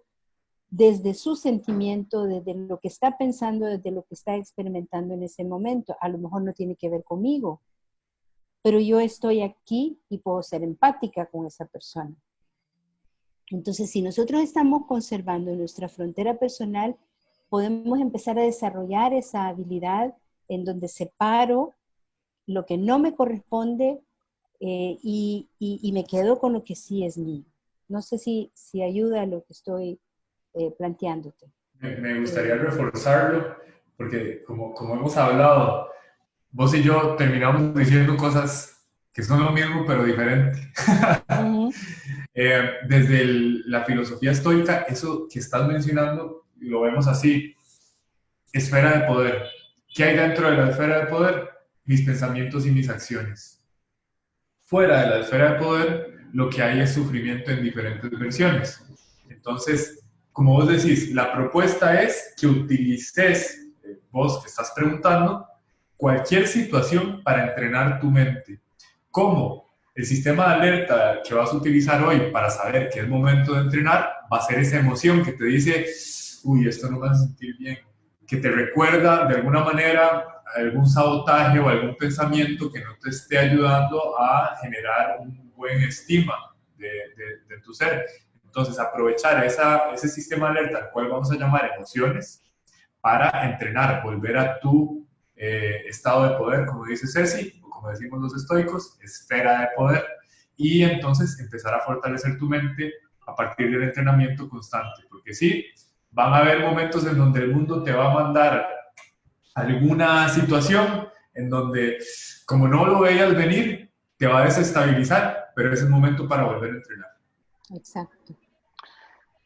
desde su sentimiento, desde lo que está pensando, desde lo que está experimentando en ese momento. A lo mejor no tiene que ver conmigo, pero yo estoy aquí y puedo ser empática con esa persona. Entonces, si nosotros estamos conservando nuestra frontera personal, podemos empezar a desarrollar esa habilidad en donde separo lo que no me corresponde y me quedo con lo que sí es mío. No sé si ayuda a lo que estoy planteándote.
Me gustaría reforzarlo, porque como hemos hablado, vos y yo terminamos diciendo cosas que son lo mismo pero diferente.
Uh-huh.
Desde la filosofía estoica, eso que estás mencionando, lo vemos así, esfera de poder. ¿Qué hay dentro de la esfera de poder? Mis pensamientos y mis acciones. Fuera de la esfera de poder, lo que hay es sufrimiento en diferentes versiones. Entonces, como vos decís, la propuesta es que utilices, vos que estás preguntando, cualquier situación para entrenar tu mente. ¿Cómo? El sistema de alerta que vas a utilizar hoy para saber que es momento de entrenar va a ser esa emoción que te dice, uy, esto no me hace sentir bien, que te recuerda de alguna manera algún sabotaje o algún pensamiento que no te esté ayudando a generar un buen estima de tu ser. Entonces, aprovechar ese sistema de alerta, al cual vamos a llamar emociones, para entrenar, volver a tu estado de poder, como dice Ceci, o como decimos los estoicos, esfera de poder, y entonces empezar a fortalecer tu mente a partir del entrenamiento constante, porque sí, van a haber momentos en donde el mundo te va a mandar alguna situación en donde, como no lo veías venir, te va a desestabilizar, pero es el momento para volver a entrenar.
Exacto.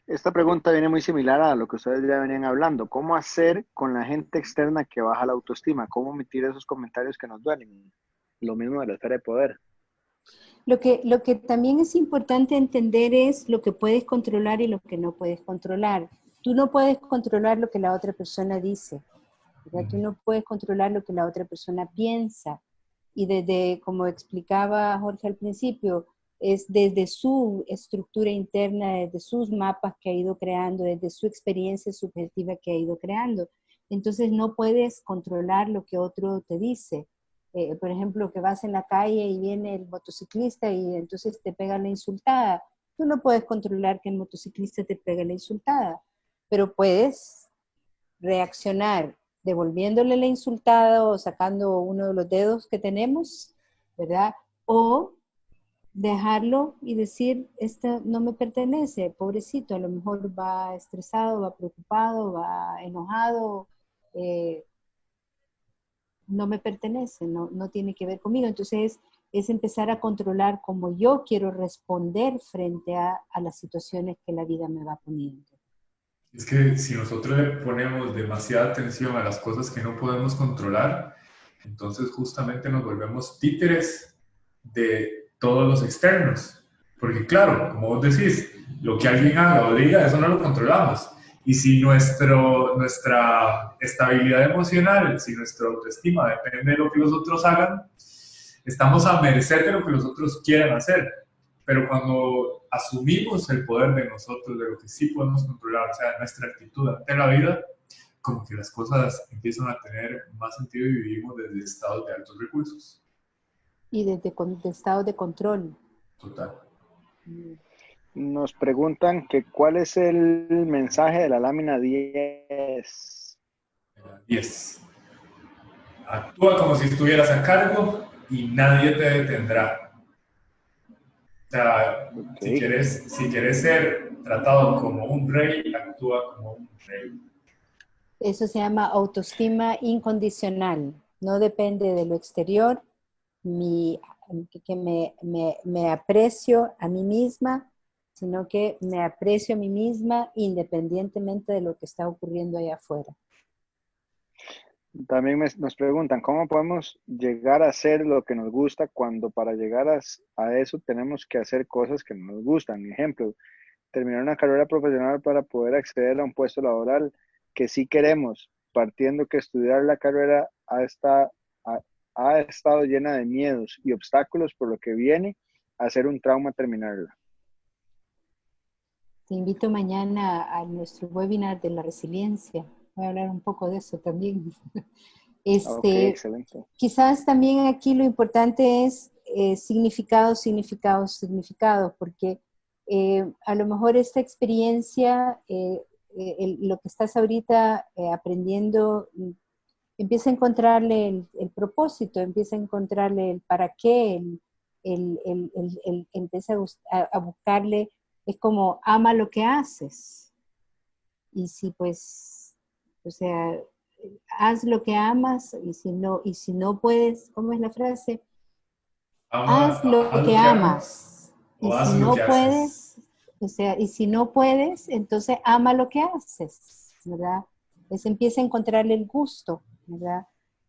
Esta pregunta viene muy similar a lo que ustedes ya venían hablando. ¿Cómo hacer con la gente externa que baja la autoestima? ¿Cómo omitir esos comentarios que nos duelen? Lo mismo de la esfera de poder.
Lo que también es importante entender es lo que puedes controlar y lo que no puedes controlar. Tú no puedes controlar lo que la otra persona dice, ¿verdad? Tú no puedes controlar lo que la otra persona piensa. Y desde, como explicaba Jorge al principio, es desde su estructura interna, desde sus mapas que ha ido creando, desde su experiencia subjetiva que ha ido creando. Entonces no puedes controlar lo que otro te dice. Por ejemplo, que vas en la calle y viene el motociclista y entonces te pega la insultada. Tú no puedes controlar que el motociclista te pegue la insultada, pero puedes reaccionar devolviéndole la insultada o sacando uno de los dedos que tenemos, ¿verdad? O dejarlo y decir, esto no me pertenece, pobrecito, a lo mejor va estresado, va preocupado, va enojado, no me pertenece, no tiene que ver conmigo. Entonces es empezar a controlar cómo yo quiero responder frente a las situaciones que la vida me va poniendo.
Es que si nosotros le ponemos demasiada atención a las cosas que no podemos controlar, entonces justamente nos volvemos títeres de todos los externos. Porque claro, como vos decís, lo que alguien haga o diga, eso no lo controlamos. Y si nuestra estabilidad emocional, si nuestra autoestima depende de lo que los otros hagan, estamos a merced de lo que los otros quieran hacer. Pero cuando asumimos el poder de nosotros, de lo que sí podemos controlar, o sea, nuestra actitud ante la vida, como que las cosas empiezan a tener más sentido y vivimos desde estados de altos recursos.
Y desde estados de control.
Total.
Nos preguntan que cuál es el mensaje de la lámina 10.
10. Actúa como si estuvieras a cargo y nadie te detendrá. O sea,
Ok.
si quieres ser tratado como un rey, actúa como un rey.
Eso se llama autoestima incondicional. No depende de lo exterior, mi, que me aprecio a mí misma, sino que me aprecio a mí misma independientemente de lo que está ocurriendo allá afuera.
También nos preguntan, ¿cómo podemos llegar a hacer lo que nos gusta cuando para llegar a eso tenemos que hacer cosas que no nos gustan? Ejemplo, terminar una carrera profesional para poder acceder a un puesto laboral que sí queremos, partiendo que estudiar la carrera ha estado llena de miedos y obstáculos, por lo que viene a ser un trauma terminarla.
Te invito mañana a nuestro webinar de la resiliencia. Voy a hablar un poco de eso también.
Ok,
Este,
excelente.
quizás también aquí lo importante es significado, significado, significado, porque a lo mejor esta experiencia, lo que estás ahorita aprendiendo, empieza a encontrarle el propósito, empieza a encontrarle el para qué, empieza a buscarle, es como ama lo que haces. Y si pues, o sea, haz lo que amas y si no puedes, ¿cómo es la frase? Haz lo
Haz lo
que
que amas
amas. Y
o
si
haz lo que
no
haces.
puedes, o sea, y si no puedes, entonces ama lo que haces, ¿verdad? Pues empieza a encontrarle el gusto, ¿verdad?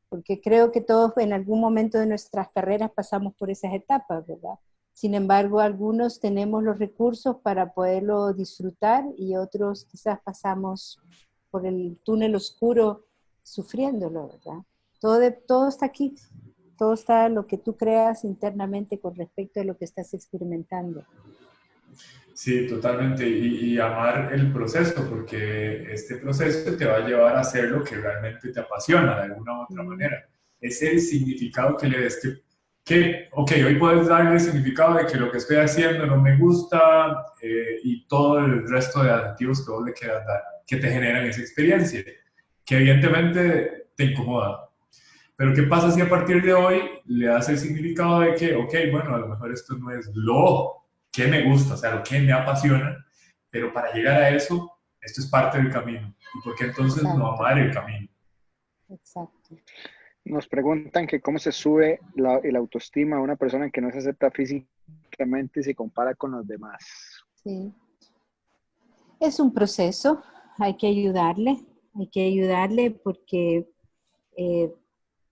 Porque creo que todos en algún momento de nuestras carreras pasamos por esas etapas, ¿verdad? Sin embargo, algunos tenemos los recursos para poderlo disfrutar y otros quizás pasamos por el túnel oscuro sufriéndolo, ¿verdad? Todo está aquí, todo está lo que tú creas internamente con respecto a lo que estás experimentando.
Sí, totalmente. Y amar el proceso, porque este proceso te va a llevar a hacer lo que realmente te apasiona de alguna u otra
Mm,
manera. Es el significado que le des. Ok, hoy puedes darle el significado de que lo que estoy haciendo no me gusta y todo el resto de adjetivos que vos le quieras dar, que te generan esa experiencia, que evidentemente te incomoda. Pero ¿qué pasa si a partir de hoy le das el significado de que, ok, bueno, a lo mejor esto no es lo que me gusta, o sea, lo que me apasiona, pero para llegar a eso, esto es parte del camino. ¿Y por qué entonces no
exacto,
amar el camino?
exacto.
Nos preguntan que cómo se sube el autoestima a una persona que no se acepta físicamente y se compara con los demás.
Sí. Es un proceso, hay que ayudarle porque eh,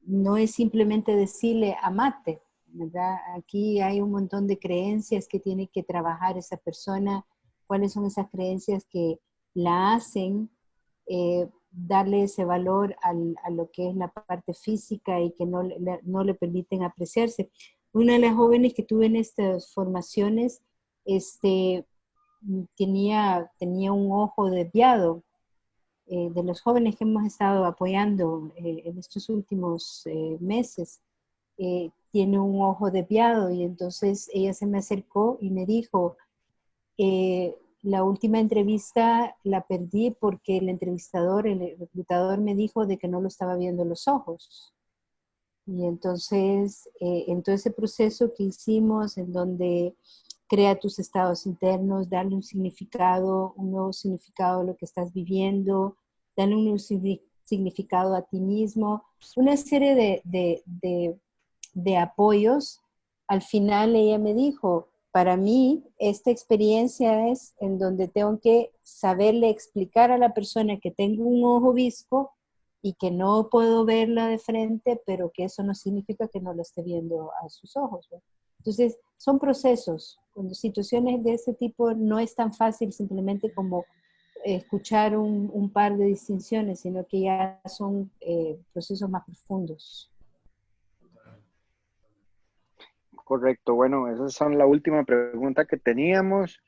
no es simplemente decirle amate, ¿verdad? Aquí hay un montón de creencias que tiene que trabajar esa persona, cuáles son esas creencias que la hacen darle ese valor a lo que es la parte física y que no le permiten apreciarse. Una de las jóvenes que tuve en estas formaciones, este, tenía un ojo desviado. De los jóvenes que hemos estado apoyando en estos últimos meses, tiene un ojo desviado y entonces ella se me acercó y me dijo, la última entrevista la perdí porque el entrevistador, el reclutador me dijo de que no lo estaba viendo los ojos. Y entonces, en todo ese proceso que hicimos, en donde crea tus estados internos, darle un nuevo significado a lo que estás viviendo, darle un nuevo significado a ti mismo, una serie de apoyos. Al final ella me dijo, para mí esta experiencia es en donde tengo que saberle explicar a la persona que tengo un ojo visco y que no puedo verla de frente, pero que eso no significa que no la esté viendo a sus ojos, ¿no? Entonces, son procesos. Cuando situaciones de ese tipo no es tan fácil simplemente como escuchar un par de distinciones, sino que ya son procesos más profundos.
Correcto, bueno, esas son la última pregunta que teníamos.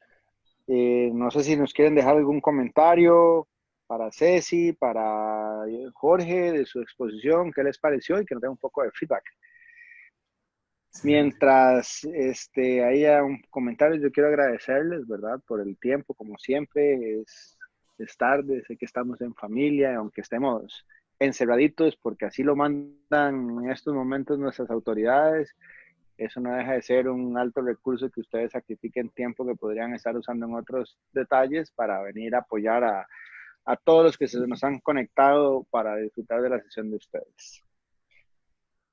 No sé si nos quieren dejar algún comentario para Ceci, para Jorge de su exposición, qué les pareció y que nos den un poco de feedback.
Excelente.
Mientras haya un comentario, yo quiero agradecerles, ¿verdad? Por el tiempo, como siempre, es tarde, sé que estamos en familia, aunque estemos encerraditos, porque así lo mandan en estos momentos nuestras autoridades. eso no deja de ser un alto recurso que ustedes sacrifiquen tiempo que podrían estar usando en otros detalles para venir a apoyar a todos los que se nos han conectado para disfrutar de la sesión de ustedes.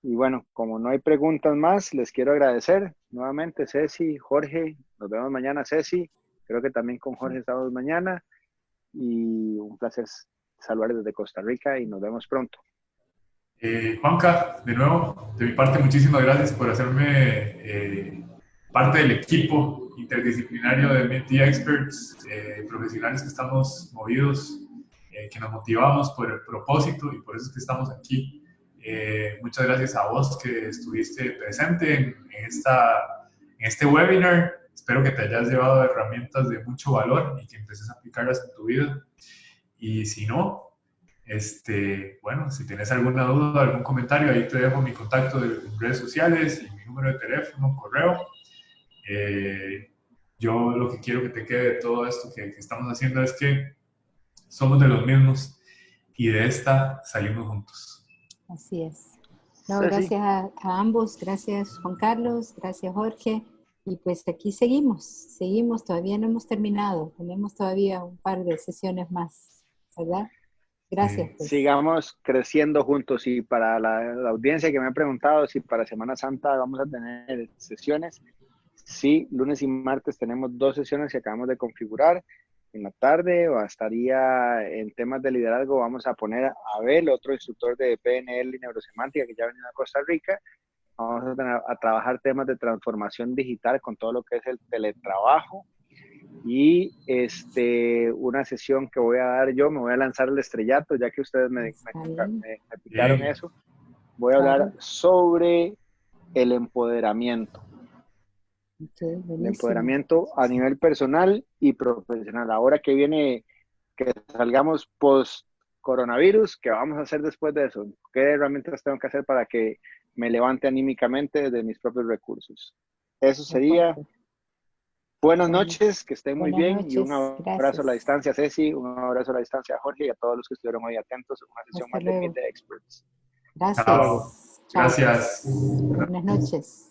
Y bueno, como no hay preguntas más, les quiero agradecer nuevamente, Ceci, Jorge. Nos vemos mañana, Ceci. Creo que también con Jorge estamos mañana. Y un placer saludarles desde Costa Rica y nos vemos pronto.
Juanca, de nuevo, de mi parte, muchísimas gracias por hacerme parte del equipo interdisciplinario de MIT Experts, profesionales que estamos movidos, que nos motivamos por el propósito y por eso es que estamos aquí. Muchas gracias a vos que estuviste presente en este webinar. Espero que te hayas llevado herramientas de mucho valor y que empieces a aplicarlas en tu vida. Y si no, bueno, si tienes alguna duda, algún comentario, ahí te dejo mi contacto de redes sociales y mi número de teléfono, correo. Yo lo que quiero que te quede de todo esto que estamos haciendo es que somos de los mismos y de esta salimos juntos.
Así es. No, gracias a ambos, gracias Juan Carlos, gracias Jorge. Y pues aquí seguimos, todavía no hemos terminado, tenemos todavía un par de sesiones más, ¿verdad? Gracias. Pues.
Sigamos creciendo juntos y para la audiencia que me ha preguntado si para Semana Santa vamos a tener sesiones, sí, lunes y martes tenemos 2 sesiones que acabamos de configurar. En la tarde estaría en temas de liderazgo, vamos a poner a Abel, otro instructor de PNL y neurosemántica que ya ha venido a Costa Rica. Vamos a trabajar temas de transformación digital con todo lo que es el teletrabajo. Y una sesión que voy a dar yo, me voy a lanzar el estrellato, ya que ustedes me explicaron eso. Voy a hablar sobre el empoderamiento. El empoderamiento a nivel personal y profesional. Ahora que viene, que salgamos post-coronavirus, ¿qué vamos a hacer después de eso? ¿Qué herramientas tengo que hacer para que me levante anímicamente desde mis propios recursos? Eso sería. Buenas noches, que estén muy bien y un abrazo a la distancia, Ceci, un abrazo a la distancia, Jorge, y a todos los que estuvieron hoy atentos a una sesión más de Meet the Experts.
Gracias.
Gracias.
Buenas noches.